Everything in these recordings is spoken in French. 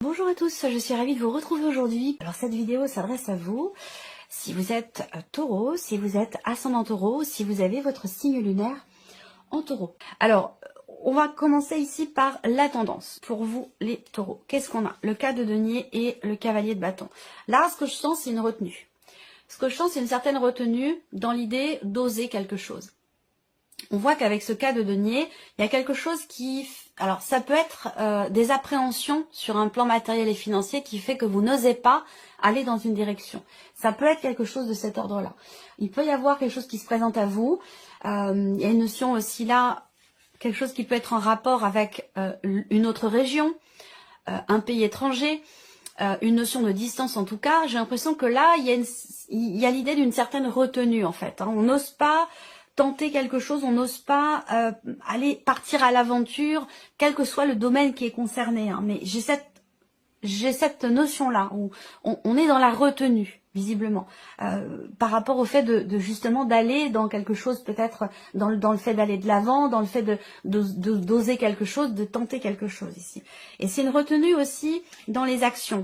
Bonjour à tous, je suis ravie de vous retrouver aujourd'hui. Alors cette vidéo s'adresse à vous, si vous êtes taureau, si vous êtes ascendant taureau, si vous avez votre signe lunaire en taureau. Alors, on va commencer ici par la tendance. Pour vous les taureaux, qu'est-ce qu'on a? Le cas de denier et le cavalier de bâton. Là, ce que je sens, c'est une retenue. Ce que je sens, c'est une certaine retenue dans l'idée d'oser quelque chose. On voit qu'avec ce cas de denier, il y a quelque chose qui... Alors, ça peut être des appréhensions sur un plan matériel et financier qui fait que vous n'osez pas aller dans une direction. Ça peut être quelque chose de cet ordre-là. Il peut y avoir quelque chose qui se présente à vous. Il y a une notion aussi là, quelque chose qui peut être en rapport avec une autre région, un pays étranger, une notion de distance en tout cas. J'ai l'impression que là, il y a l'idée d'une certaine retenue en fait. On n'ose pas tenter quelque chose, on n'ose pas aller partir à l'aventure, quel que soit le domaine qui est concerné. Mais j'ai cette notion-là où on est dans la retenue, visiblement, par rapport au fait de justement d'aller dans quelque chose, peut-être dans le fait d'aller de l'avant, dans le fait d'oser quelque chose, de tenter quelque chose ici. Et c'est une retenue aussi dans les actions.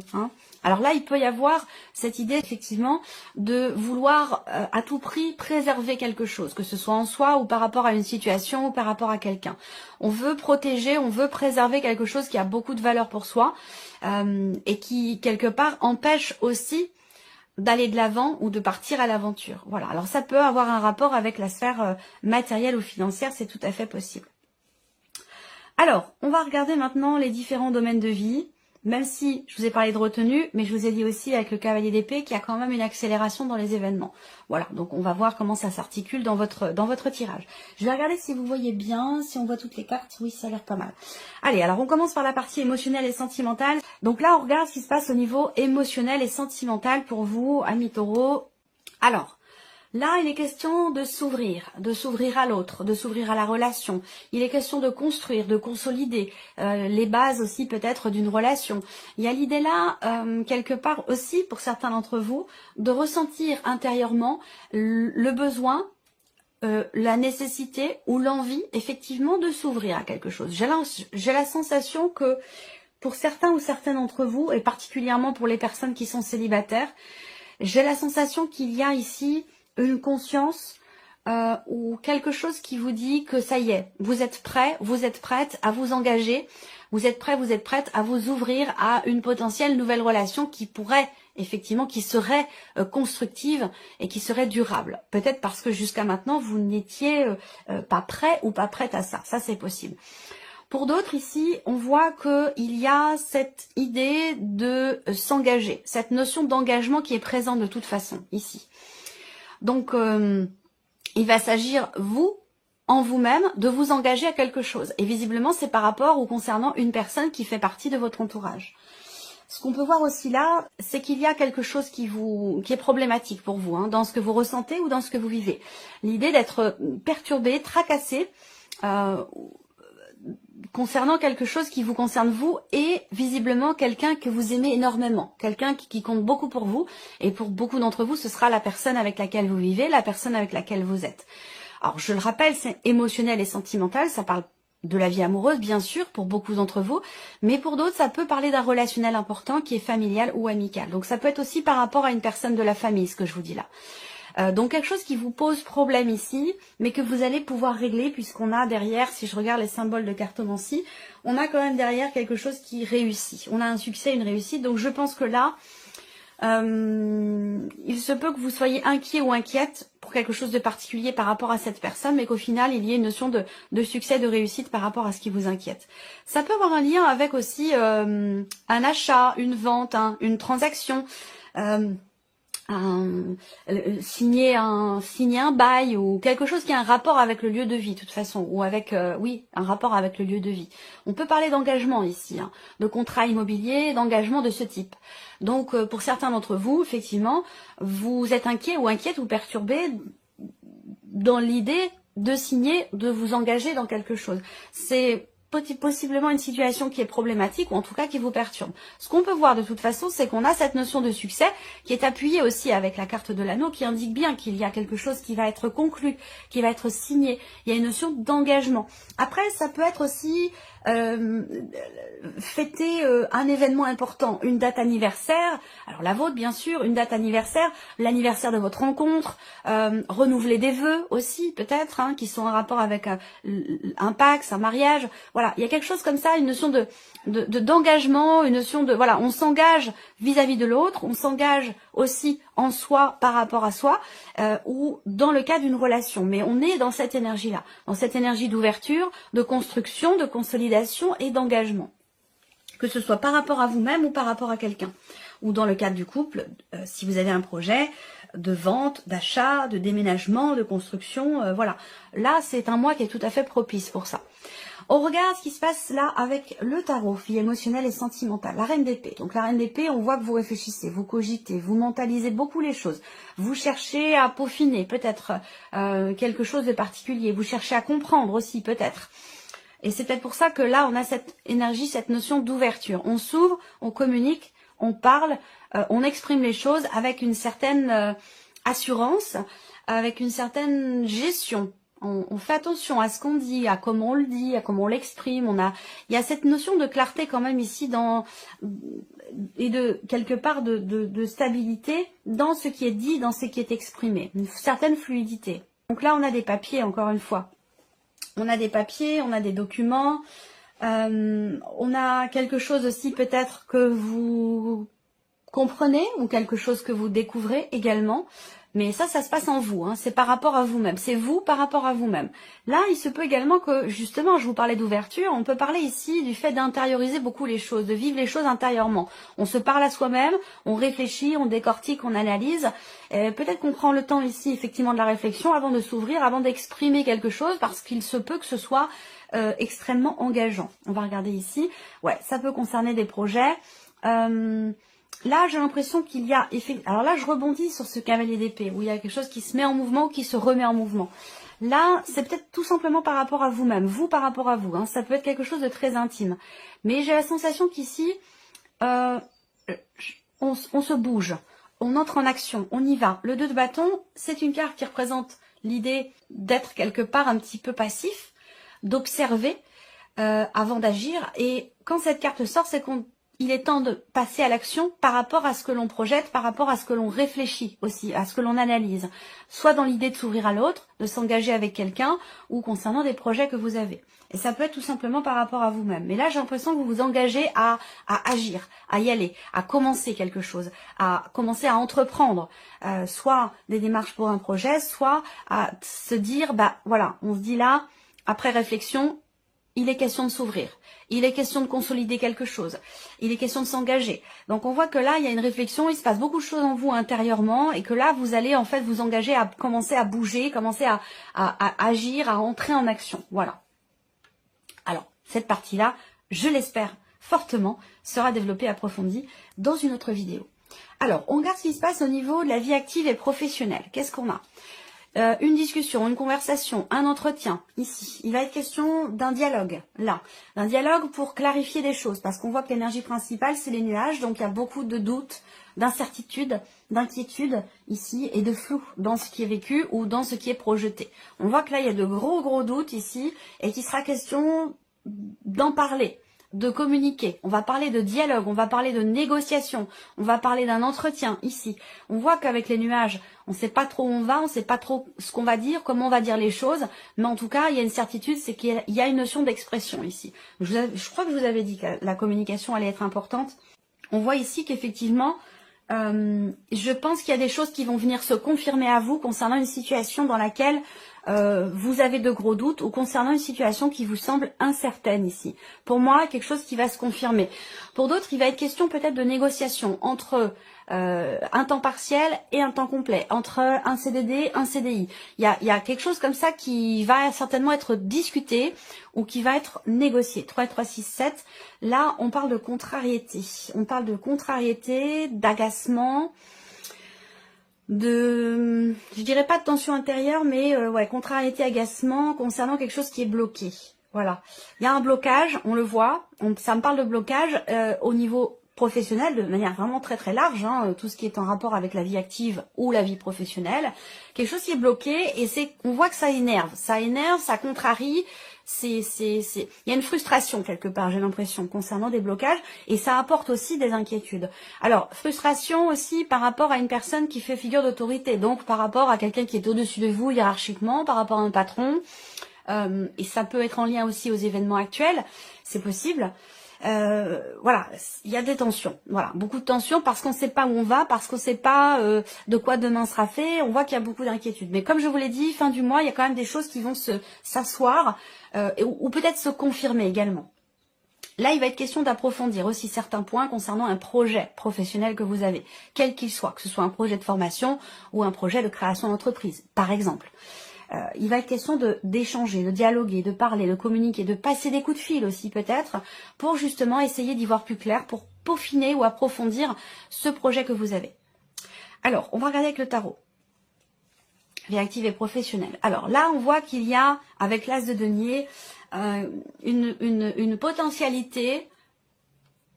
Alors là, il peut y avoir cette idée effectivement de vouloir à tout prix préserver quelque chose, que ce soit en soi ou par rapport à une situation ou par rapport à quelqu'un. On veut protéger, on veut préserver quelque chose qui a beaucoup de valeur pour soi et qui, quelque part, empêche aussi d'aller de l'avant ou de partir à l'aventure. Voilà. Alors ça peut avoir un rapport avec la sphère matérielle ou financière, c'est tout à fait possible. Alors, on va regarder maintenant les différents domaines de vie. Même si je vous ai parlé de retenue, mais je vous ai dit aussi avec le cavalier d'épée qu'il y a quand même une accélération dans les événements. Voilà, donc on va voir comment ça s'articule dans votre tirage. Je vais regarder si vous voyez bien, si on voit toutes les cartes. Oui, ça a l'air pas mal. Allez, alors on commence par la partie émotionnelle et sentimentale. Donc là, on regarde ce qui se passe au niveau émotionnel et sentimental pour vous, amis taureaux. Alors, là, il est question de s'ouvrir à l'autre, de s'ouvrir à la relation. Il est question de construire, de consolider les bases aussi peut-être d'une relation. Il y a l'idée là, quelque part aussi, pour certains d'entre vous, de ressentir intérieurement le besoin, la nécessité ou l'envie, effectivement, de s'ouvrir à quelque chose. J'ai la sensation que pour certains ou certaines d'entre vous, et particulièrement pour les personnes qui sont célibataires, j'ai la sensation qu'il y a ici une conscience ou quelque chose qui vous dit que ça y est, vous êtes prêt, vous êtes prête à vous engager, vous êtes prêt, vous êtes prête à vous ouvrir à une potentielle nouvelle relation qui pourrait, effectivement, qui serait constructive et qui serait durable. Peut-être parce que jusqu'à maintenant, vous n'étiez pas prêt ou pas prête à ça. Ça, c'est possible. Pour d'autres ici, on voit qu'il y a cette idée de s'engager, cette notion d'engagement qui est présente de toute façon ici. Donc, il va s'agir, vous, en vous-même, de vous engager à quelque chose. Et visiblement, c'est par rapport ou concernant une personne qui fait partie de votre entourage. Ce qu'on peut voir aussi là, c'est qu'il y a quelque chose qui est problématique pour vous, dans ce que vous ressentez ou dans ce que vous vivez. L'idée d'être perturbé, tracassé, concernant quelque chose qui vous concerne vous et visiblement quelqu'un que vous aimez énormément, quelqu'un qui compte beaucoup pour vous et pour beaucoup d'entre vous ce sera la personne avec laquelle vous vivez, la personne avec laquelle vous êtes. Alors je le rappelle, c'est émotionnel et sentimental, ça parle de la vie amoureuse bien sûr pour beaucoup d'entre vous, mais pour d'autres ça peut parler d'un relationnel important qui est familial ou amical. Donc ça peut être aussi par rapport à une personne de la famille ce que je vous dis là. Donc quelque chose qui vous pose problème ici, mais que vous allez pouvoir régler puisqu'on a derrière, si je regarde les symboles de cartomancie, on a quand même derrière quelque chose qui réussit. On a un succès, une réussite, donc je pense que là, il se peut que vous soyez inquiet ou inquiète pour quelque chose de particulier par rapport à cette personne, mais qu'au final, il y ait une notion de succès, de réussite par rapport à ce qui vous inquiète. Ça peut avoir un lien avec aussi un achat, une vente, une transaction, signer un bail ou quelque chose qui a un rapport avec le lieu de vie de toute façon ou avec un rapport avec le lieu de vie. On peut parler d'engagement ici, de contrat immobilier, d'engagement de ce type. Donc pour certains d'entre vous, effectivement, vous êtes inquiet ou inquiète ou perturbé dans l'idée de signer, de vous engager dans quelque chose. C'est possiblement une situation qui est problématique ou en tout cas qui vous perturbe. Ce qu'on peut voir de toute façon, c'est qu'on a cette notion de succès qui est appuyée aussi avec la carte de l'anneau qui indique bien qu'il y a quelque chose qui va être conclu, qui va être signé. Il y a une notion d'engagement. Après, ça peut être aussi fêter un événement important, une date anniversaire, alors la vôtre bien sûr, une date anniversaire, l'anniversaire de votre rencontre, renouveler des vœux aussi peut-être, hein, qui sont en rapport avec un Pax, un mariage, voilà, il y a quelque chose comme ça, une notion d'engagement, une notion de, voilà, on s'engage vis-à-vis de l'autre, on s'engage aussi en soi par rapport à soi, ou dans le cas d'une relation, mais on est dans cette énergie-là, dans cette énergie d'ouverture, de construction, de consolidation et d'engagement. Que ce soit par rapport à vous-même ou par rapport à quelqu'un. Ou dans le cadre du couple, si vous avez un projet de vente, d'achat, de déménagement, de construction, voilà. Là, c'est un mois qui est tout à fait propice pour ça. On regarde ce qui se passe là avec le tarot, vie émotionnelle et sentimentale, la reine d'épée. Donc la reine d'épée, on voit que vous réfléchissez, vous cogitez, vous mentalisez beaucoup les choses. Vous cherchez à peaufiner peut-être quelque chose de particulier. Vous cherchez à comprendre aussi peut-être. Et c'est peut-être pour ça que là, on a cette énergie, cette notion d'ouverture. On s'ouvre, on communique, on parle, on exprime les choses avec une certaine assurance, avec une certaine gestion. On fait attention à ce qu'on dit, à comment on le dit, à comment on l'exprime. Il y a cette notion de clarté quand même ici et de quelque part de stabilité dans ce qui est dit, dans ce qui est exprimé. Une certaine fluidité. Donc là, on a des papiers, encore une fois. On a des papiers, on a des documents, on a quelque chose aussi peut-être que vous comprenez ou quelque chose que vous découvrez également. Mais ça se passe en vous, hein, c'est par rapport à vous-même, c'est vous par rapport à vous-même. Là, il se peut également que, justement, je vous parlais d'ouverture, on peut parler ici du fait d'intérioriser beaucoup les choses, de vivre les choses intérieurement. On se parle à soi-même, on réfléchit, on décortique, on analyse. Peut-être qu'on prend le temps ici, effectivement, de la réflexion avant de s'ouvrir, avant d'exprimer quelque chose, parce qu'il se peut que ce soit extrêmement engageant. On va regarder ici. Ouais, ça peut concerner des projets. Là, j'ai l'impression qu'il y a... Alors là, je rebondis sur ce cavalier d'épée, où il y a quelque chose qui se met en mouvement ou qui se remet en mouvement. Là, c'est peut-être tout simplement par rapport à vous-même, vous par rapport à vous. Hein. Ça peut être quelque chose de très intime. Mais j'ai la sensation qu'ici, on se bouge, on entre en action, on y va. Le 2 de bâton, c'est une carte qui représente l'idée d'être quelque part un petit peu passif, d'observer avant d'agir. Et quand cette carte sort, c'est qu'il est temps de passer à l'action par rapport à ce que l'on projette, par rapport à ce que l'on réfléchit aussi, à ce que l'on analyse. Soit dans l'idée de s'ouvrir à l'autre, de s'engager avec quelqu'un, ou concernant des projets que vous avez. Et ça peut être tout simplement par rapport à vous-même. Mais là, j'ai l'impression que vous vous engagez à agir, à y aller, à commencer quelque chose, à commencer à entreprendre, soit des démarches pour un projet, soit à se dire, bah voilà, on se dit là, après réflexion, il est question de s'ouvrir, il est question de consolider quelque chose, il est question de s'engager. Donc on voit que là, il y a une réflexion, il se passe beaucoup de choses en vous intérieurement et que là, vous allez en fait vous engager à commencer à bouger, commencer à agir, à entrer en action. Voilà. Alors, cette partie-là, je l'espère fortement, sera développée, approfondie dans une autre vidéo. Alors, on regarde ce qui se passe au niveau de la vie active et professionnelle. Qu'est-ce qu'on a ? Une discussion, une conversation, un entretien, ici. Il va être question d'un dialogue, là. D'un dialogue pour clarifier des choses, parce qu'on voit que l'énergie principale, c'est les nuages, donc il y a beaucoup de doutes, d'incertitudes, d'inquiétudes, ici, et de flou dans ce qui est vécu ou dans ce qui est projeté. On voit que là, il y a de gros doutes ici, et qu'il sera question d'en parler, de communiquer. On va parler de dialogue, on va parler de négociation, on va parler d'un entretien ici. On voit qu'avec les nuages, on ne sait pas trop où on va, on ne sait pas trop ce qu'on va dire, comment on va dire les choses, mais en tout cas, il y a une certitude, c'est qu'il y a une notion d'expression ici. Je crois que je vous avais dit que la communication allait être importante. On voit ici qu'effectivement, je pense qu'il y a des choses qui vont venir se confirmer à vous concernant une situation dans laquelle vous avez de gros doutes ou concernant une situation qui vous semble incertaine ici. Pour moi, quelque chose qui va se confirmer. Pour d'autres, il va être question peut-être de négociation entre un temps partiel et un temps complet, entre un CDD, un CDI. Il y a quelque chose comme ça qui va certainement être discuté ou qui va être négocié. 3, 3, 6, 7. Là, on parle de contrariété. On parle de contrariété, d'agacement, je dirais pas de tension intérieure, mais ouais, contrariété, agacement concernant quelque chose qui est bloqué. Voilà. Il y a un blocage, on le voit. Ça me parle de blocage au niveau professionnel, de manière vraiment très large, hein, tout ce qui est en rapport avec la vie active ou la vie professionnelle. Quelque chose qui est bloqué et on voit que ça énerve, ça contrarie. il y a une frustration quelque part, j'ai l'impression, concernant des blocages, et ça apporte aussi des inquiétudes. Alors, frustration aussi par rapport à une personne qui fait figure d'autorité, donc par rapport à quelqu'un qui est au-dessus de vous hiérarchiquement, par rapport à un patron, et ça peut être en lien aussi aux événements actuels, c'est possible. Voilà, il y a des tensions, voilà, beaucoup de tensions parce qu'on ne sait pas où on va, parce qu'on ne sait pas de quoi demain sera fait, on voit qu'il y a beaucoup d'inquiétudes. Mais comme je vous l'ai dit, fin du mois, il y a quand même des choses qui vont s'asseoir ou peut-être se confirmer également. Là, il va être question d'approfondir aussi certains points concernant un projet professionnel que vous avez, quel qu'il soit, que ce soit un projet de formation ou un projet de création d'entreprise, par exemple. Il va être question d'échanger, de dialoguer, de parler, de communiquer, de passer des coups de fil aussi peut-être, pour justement essayer d'y voir plus clair, pour peaufiner ou approfondir ce projet que vous avez. Alors, on va regarder avec le tarot. Vie active et professionnelle. Alors là, on voit qu'il y a, avec l'As de denier, une potentialité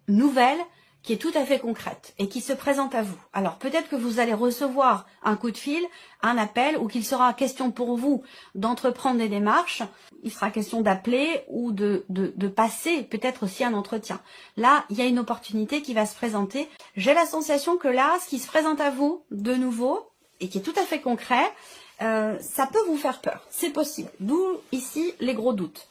nouvelle qui est tout à fait concrète et qui se présente à vous. Alors peut-être que vous allez recevoir un coup de fil, un appel, ou qu'il sera question pour vous d'entreprendre des démarches. Il sera question d'appeler ou de passer peut-être aussi un entretien. Là, il y a une opportunité qui va se présenter. J'ai la sensation que là, ce qui se présente à vous de nouveau et qui est tout à fait concret, ça peut vous faire peur. C'est possible. D'où ici les gros doutes.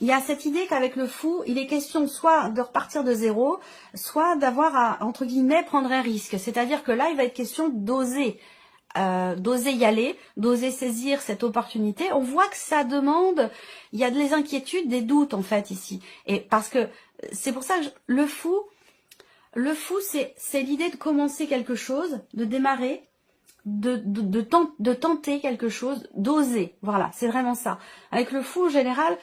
Il y a cette idée qu'avec le fou, il est question soit de repartir de zéro, soit d'avoir à, entre guillemets, prendre un risque. C'est-à-dire que là, il va être question d'oser y aller, d'oser saisir cette opportunité. On voit que ça demande, il y a des inquiétudes, des doutes en fait ici. Et parce que c'est pour ça que le fou, c'est l'idée de commencer quelque chose, de démarrer, de tenter quelque chose, d'oser. Voilà, c'est vraiment ça. Avec le fou, en général,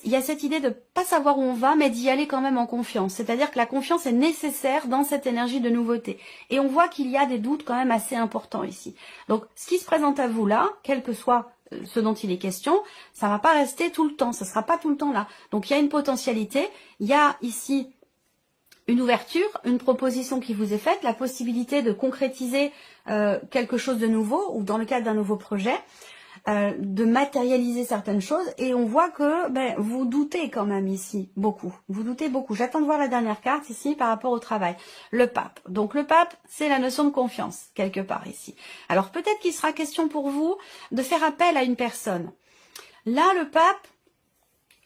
il y a cette idée de pas savoir où on va, mais d'y aller quand même en confiance. C'est-à-dire que la confiance est nécessaire dans cette énergie de nouveauté. Et on voit qu'il y a des doutes quand même assez importants ici. Donc, ce qui se présente à vous là, quel que soit ce dont il est question, ça va pas rester tout le temps. Ça sera pas tout le temps là. Donc, il y a une potentialité. Il y a ici une ouverture, une proposition qui vous est faite, la possibilité de concrétiser quelque chose de nouveau ou dans le cadre d'un nouveau projet, de matérialiser certaines choses, et on voit que vous doutez quand même ici beaucoup. Vous doutez beaucoup. J'attends de voir la dernière carte ici par rapport au travail. Le pape. Donc le pape, c'est la notion de confiance quelque part ici. Alors peut-être qu'il sera question pour vous de faire appel à une personne. Là, le pape,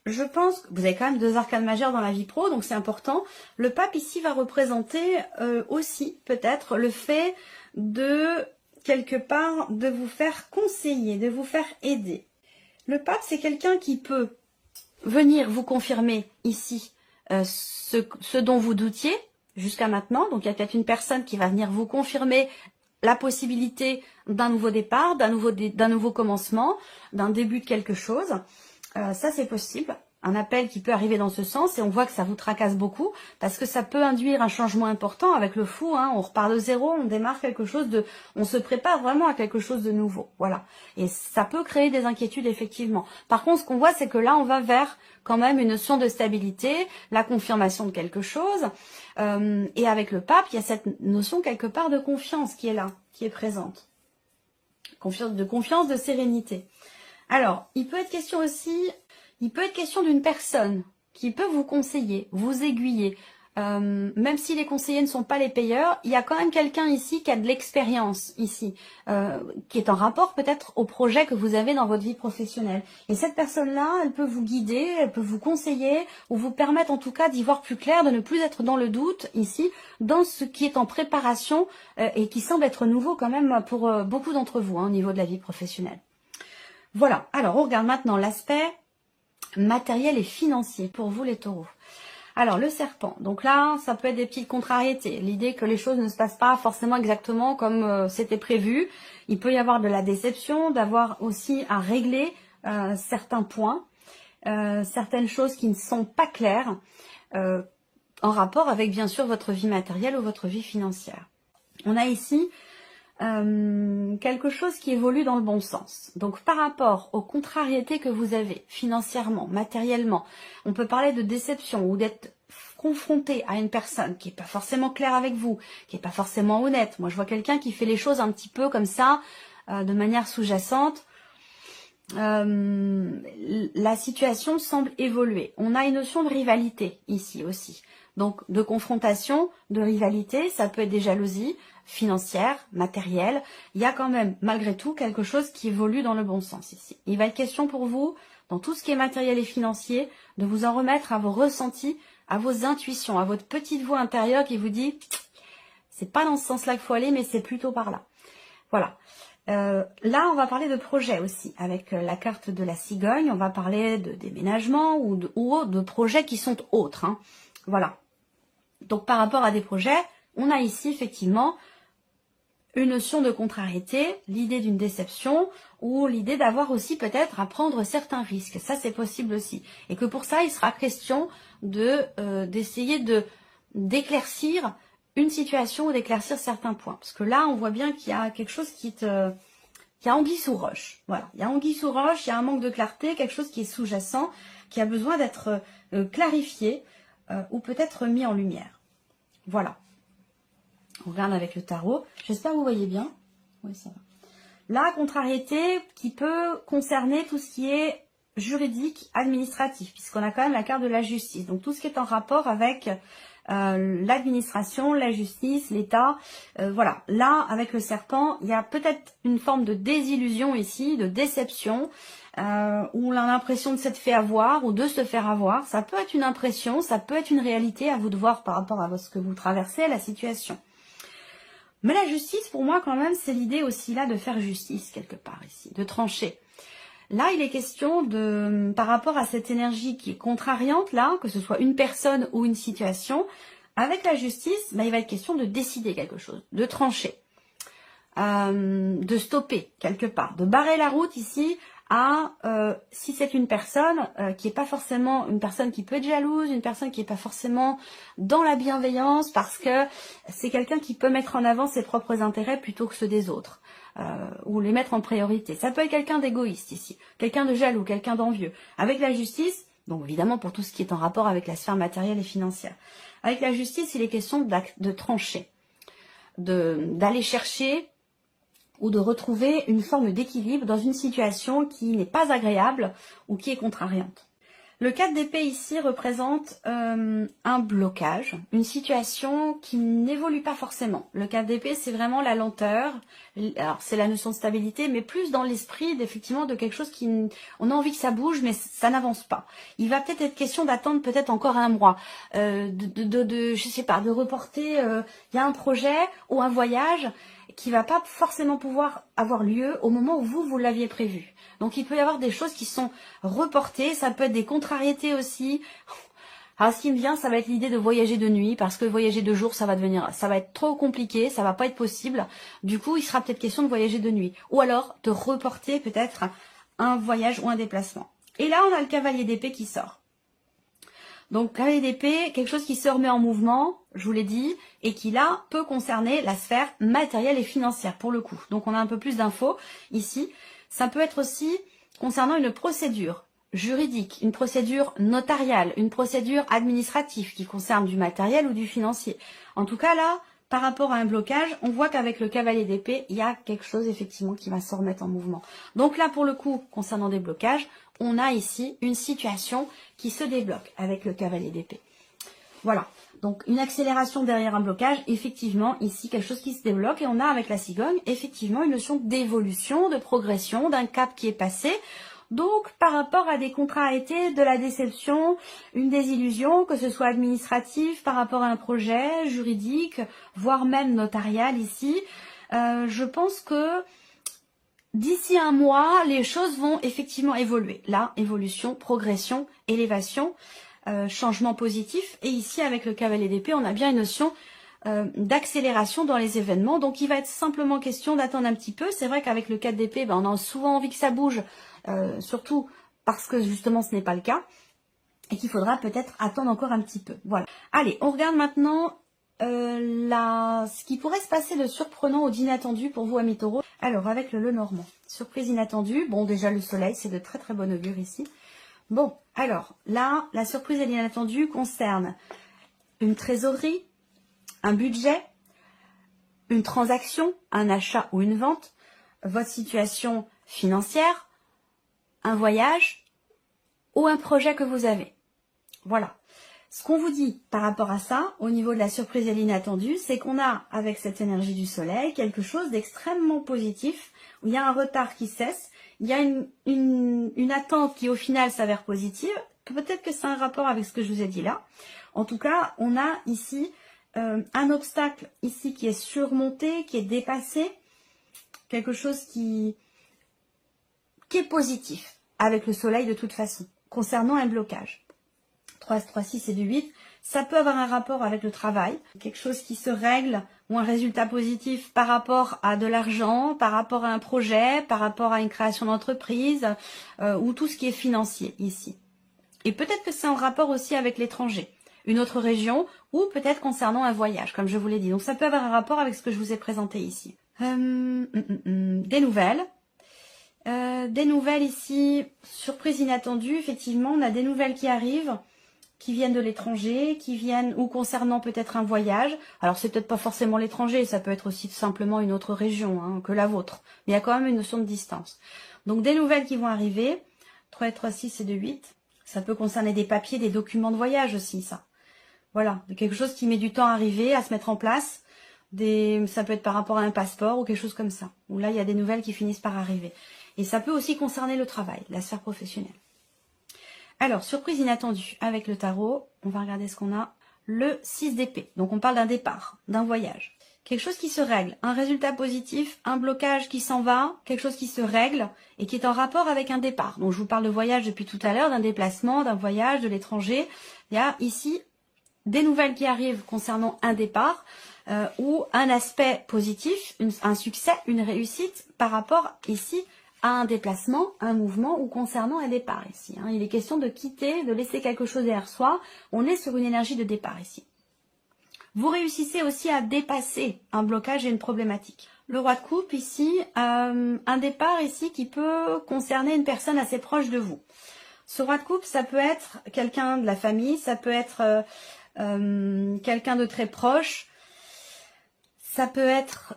je pense que vous avez quand même 2 arcanes majeures dans la vie pro, donc c'est important. Le pape ici va représenter aussi peut-être le fait de, quelque part, de vous faire conseiller, de vous faire aider. Le pape, c'est quelqu'un qui peut venir vous confirmer ici ce dont vous doutiez jusqu'à maintenant. Donc il y a peut-être une personne qui va venir vous confirmer la possibilité d'un nouveau départ, d'un nouveau commencement, d'un début de quelque chose. Ça, c'est possible. Un appel qui peut arriver dans ce sens, et on voit que ça vous tracasse beaucoup parce que ça peut induire un changement important avec le fou. On repart de zéro, on démarre quelque chose on se prépare vraiment à quelque chose de nouveau. Voilà. Et ça peut créer des inquiétudes effectivement. Par contre, ce qu'on voit, c'est que là, on va vers quand même une notion de stabilité, la confirmation de quelque chose. Et avec le pape, il y a cette notion quelque part de confiance qui est là, qui est présente. Confiance, de sérénité. Alors, il peut être question d'une personne qui peut vous conseiller, vous aiguiller. Même si les conseillers ne sont pas les payeurs, il y a quand même quelqu'un ici qui a de l'expérience ici, qui est en rapport peut-être au projet que vous avez dans votre vie professionnelle. Et cette personne-là, elle peut vous guider, elle peut vous conseiller, ou vous permettre en tout cas d'y voir plus clair, de ne plus être dans le doute ici, dans ce qui est en préparation et qui semble être nouveau quand même pour beaucoup d'entre vous au niveau de la vie professionnelle. Voilà, alors on regarde maintenant l'aspect matériel et financier pour vous les taureaux. Alors le serpent, donc là ça peut être des petites contrariétés, l'idée que les choses ne se passent pas forcément exactement comme c'était prévu. Il peut y avoir de la déception, d'avoir aussi à régler certains points, certaines choses qui ne sont pas claires en rapport avec bien sûr votre vie matérielle ou votre vie financière. On a ici quelque chose qui évolue dans le bon sens. Donc par rapport aux contrariétés que vous avez financièrement, matériellement, on peut parler de déception ou d'être confronté à une personne qui n'est pas forcément claire avec vous, qui n'est pas forcément honnête. Moi je vois quelqu'un qui fait les choses un petit peu comme ça, de manière sous-jacente. la situation semble évoluer. On a une notion de rivalité ici aussi. Donc de confrontation, de rivalité, ça peut être des jalousies financières, matérielles. Il y a quand même malgré tout quelque chose qui évolue dans le bon sens ici. Il va être question pour vous, dans tout ce qui est matériel et financier, de vous en remettre à vos ressentis, à vos intuitions, à votre petite voix intérieure qui vous dit c'est pas dans ce sens-là qu'il faut aller, mais c'est plutôt par là. Voilà. Là, on va parler de projets aussi. Avec la carte de la cigogne, on va parler de déménagement ou de projets qui sont autres. Hein. Voilà. Donc, par rapport à des projets, on a ici effectivement une notion de contrariété, l'idée d'une déception ou l'idée d'avoir aussi peut-être à prendre certains risques. Ça, c'est possible aussi. Et que pour ça, il sera question d'essayer d'éclaircir une situation ou d'éclaircir certains points. Parce que là, on voit bien qu'il y a quelque chose qu'il y a anguille sous roche. Voilà, il y a anguille sous roche, il y a un manque de clarté, quelque chose qui est sous-jacent, qui a besoin d'être clarifié ou peut-être mis en lumière. Voilà. On regarde avec le tarot. J'espère que vous voyez bien. Oui, ça va. La contrariété qui peut concerner tout ce qui est juridique, administratif, puisqu'on a quand même la carte de la justice. Donc tout ce qui est en rapport avec l'administration, la justice, l'État. Voilà. Là, avec le serpent, il y a peut-être une forme de désillusion ici, de déception, où on a l'impression de s'être fait avoir ou de se faire avoir. Ça peut être une impression, ça peut être une réalité, à vous de voir par rapport à ce que vous traversez, à la situation. Mais la justice, pour moi, quand même, c'est l'idée aussi là de faire justice quelque part ici, de trancher. Là, il est question de, par rapport à cette énergie qui est contrariante là, que ce soit une personne ou une situation, avec la justice, il va être question de décider quelque chose, de trancher, de stopper quelque part, de barrer la route ici à, si c'est une personne qui n'est pas forcément une personne qui peut être jalouse, une personne qui n'est pas forcément dans la bienveillance, parce que c'est quelqu'un qui peut mettre en avant ses propres intérêts plutôt que ceux des autres, ou les mettre en priorité. Ça peut être quelqu'un d'égoïste ici, quelqu'un de jaloux, quelqu'un d'envieux. Avec la justice, donc évidemment pour tout ce qui est en rapport avec la sphère matérielle et financière, avec la justice, il est question de trancher, d'aller chercher ou de retrouver une forme d'équilibre dans une situation qui n'est pas agréable ou qui est contrariante. Le 4 d'épée ici représente un blocage, une situation qui n'évolue pas forcément. Le 4 d'épée, c'est vraiment la lenteur, alors c'est la notion de stabilité, mais plus dans l'esprit effectivement de quelque chose qui, on a envie que ça bouge, mais ça n'avance pas. Il va peut-être être question d'attendre peut-être encore un mois, je sais pas, de reporter, il y a un projet ou un voyage qui va pas forcément pouvoir avoir lieu au moment où vous l'aviez prévu. Donc il peut y avoir des choses qui sont reportées, ça peut être des contrariétés aussi. Alors ce qui me vient, ça va être l'idée de voyager de nuit, parce que voyager de jour, ça va être trop compliqué, ça va pas être possible. Du coup, il sera peut-être question de voyager de nuit. Ou alors de reporter peut-être un voyage ou un déplacement. Et là, on a le cavalier d'épée qui sort. Donc, cavalier d'épée, quelque chose qui se remet en mouvement, je vous l'ai dit, et qui là peut concerner la sphère matérielle et financière pour le coup. Donc, on a un peu plus d'infos ici. Ça peut être aussi concernant une procédure juridique, une procédure notariale, une procédure administrative qui concerne du matériel ou du financier. En tout cas, là, par rapport à un blocage, on voit qu'avec le cavalier d'épée, il y a quelque chose effectivement qui va se remettre en mouvement. Donc là, pour le coup, concernant des blocages, on a ici une situation qui se débloque avec le cavalier d'épée. Voilà, donc une accélération derrière un blocage, effectivement, ici quelque chose qui se débloque, et on a avec la cigogne, effectivement, une notion d'évolution, de progression, d'un cap qui est passé. Donc, par rapport à des contrariétés, de la déception, une désillusion, que ce soit administratif, par rapport à un projet juridique, voire même notarial ici, je pense que d'ici un mois, les choses vont effectivement évoluer. Là, évolution, progression, élévation, changement positif. Et ici, avec le cavalier d'épée, on a bien une notion d'accélération dans les événements. Donc, il va être simplement question d'attendre un petit peu. C'est vrai qu'avec le 4 d'épée, on a souvent envie que ça bouge, surtout parce que justement, ce n'est pas le cas. Et qu'il faudra peut-être attendre encore un petit peu. Voilà. Allez, on regarde maintenant ce qui pourrait se passer de surprenant ou d'inattendu pour vous, amis taureaux. Alors, avec le Lenormand, surprise inattendue. Bon, déjà le soleil, c'est de très très bon augure ici. Bon, alors, là, la surprise et l'inattendue concernent une trésorerie, un budget, une transaction, un achat ou une vente, votre situation financière, un voyage ou un projet que vous avez. Voilà. Ce qu'on vous dit par rapport à ça, au niveau de la surprise et l'inattendu, c'est qu'on a, avec cette énergie du soleil, quelque chose d'extrêmement positif, où il y a un retard qui cesse, il y a une attente qui au final s'avère positive, peut-être que c'est un rapport avec ce que je vous ai dit là. En tout cas, on a ici un obstacle ici qui est surmonté, qui est dépassé, quelque chose qui est positif avec le soleil de toute façon, concernant un blocage. 3, 3, 6 et du 8, ça peut avoir un rapport avec le travail, quelque chose qui se règle ou un résultat positif par rapport à de l'argent, par rapport à un projet, par rapport à une création d'entreprise ou tout ce qui est financier ici. Et peut-être que c'est en rapport aussi avec l'étranger, une autre région ou peut-être concernant un voyage, comme je vous l'ai dit. Donc ça peut avoir un rapport avec ce que je vous ai présenté ici. Des nouvelles. Des nouvelles ici, surprise inattendue, effectivement, on a des nouvelles qui arrivent, qui viennent de l'étranger, qui viennent ou concernant peut-être un voyage. Alors c'est peut-être pas forcément l'étranger, ça peut être aussi tout simplement une autre région hein, que la vôtre. Mais il y a quand même une notion de distance. Donc des nouvelles qui vont arriver, 3, 3, 6 et 2, 8. Ça peut concerner des papiers, des documents de voyage aussi, ça. Voilà, quelque chose qui met du temps à arriver, à se mettre en place. Ça peut être par rapport à un passeport ou quelque chose comme ça. Où là, il y a des nouvelles qui finissent par arriver. Et ça peut aussi concerner le travail, la sphère professionnelle. Alors, surprise inattendue avec le tarot. On va regarder ce qu'on a. Le 6 d'épée. Donc, on parle d'un départ, d'un voyage. Quelque chose qui se règle. Un résultat positif, un blocage qui s'en va, quelque chose qui se règle et qui est en rapport avec un départ. Donc, je vous parle de voyage depuis tout à l'heure, d'un déplacement, d'un voyage, de l'étranger. Il y a ici des nouvelles qui arrivent concernant un départ ou un aspect positif, un succès, une réussite par rapport ici à un déplacement, un mouvement ou concernant un départ ici. Hein. Il est question de quitter, de laisser quelque chose derrière soi. On est sur une énergie de départ ici. Vous réussissez aussi à dépasser un blocage et une problématique. Le roi de coupe ici, un départ ici qui peut concerner une personne assez proche de vous. Ce roi de coupe, ça peut être quelqu'un de la famille, ça peut être quelqu'un de très proche, ça peut être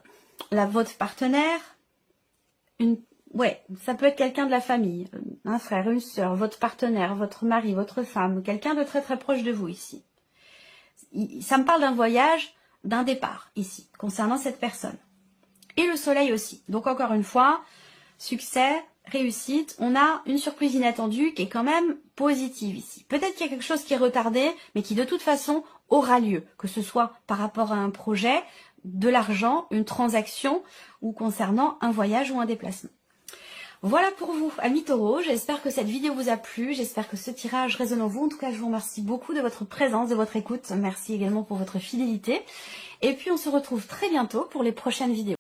votre partenaire, ça peut être quelqu'un de la famille, un frère, une soeur, votre partenaire, votre mari, votre femme, quelqu'un de très très proche de vous ici. Ça me parle d'un voyage, d'un départ ici, concernant cette personne. Et le soleil aussi. Donc encore une fois, succès, réussite, on a une surprise inattendue qui est quand même positive ici. Peut-être qu'il y a quelque chose qui est retardé, mais qui de toute façon aura lieu, que ce soit par rapport à un projet, de l'argent, une transaction ou concernant un voyage ou un déplacement. Voilà pour vous, amis taureaux, j'espère que cette vidéo vous a plu, j'espère que ce tirage résonne en vous. En tout cas, je vous remercie beaucoup de votre présence, de votre écoute. Merci également pour votre fidélité. Et puis, on se retrouve très bientôt pour les prochaines vidéos.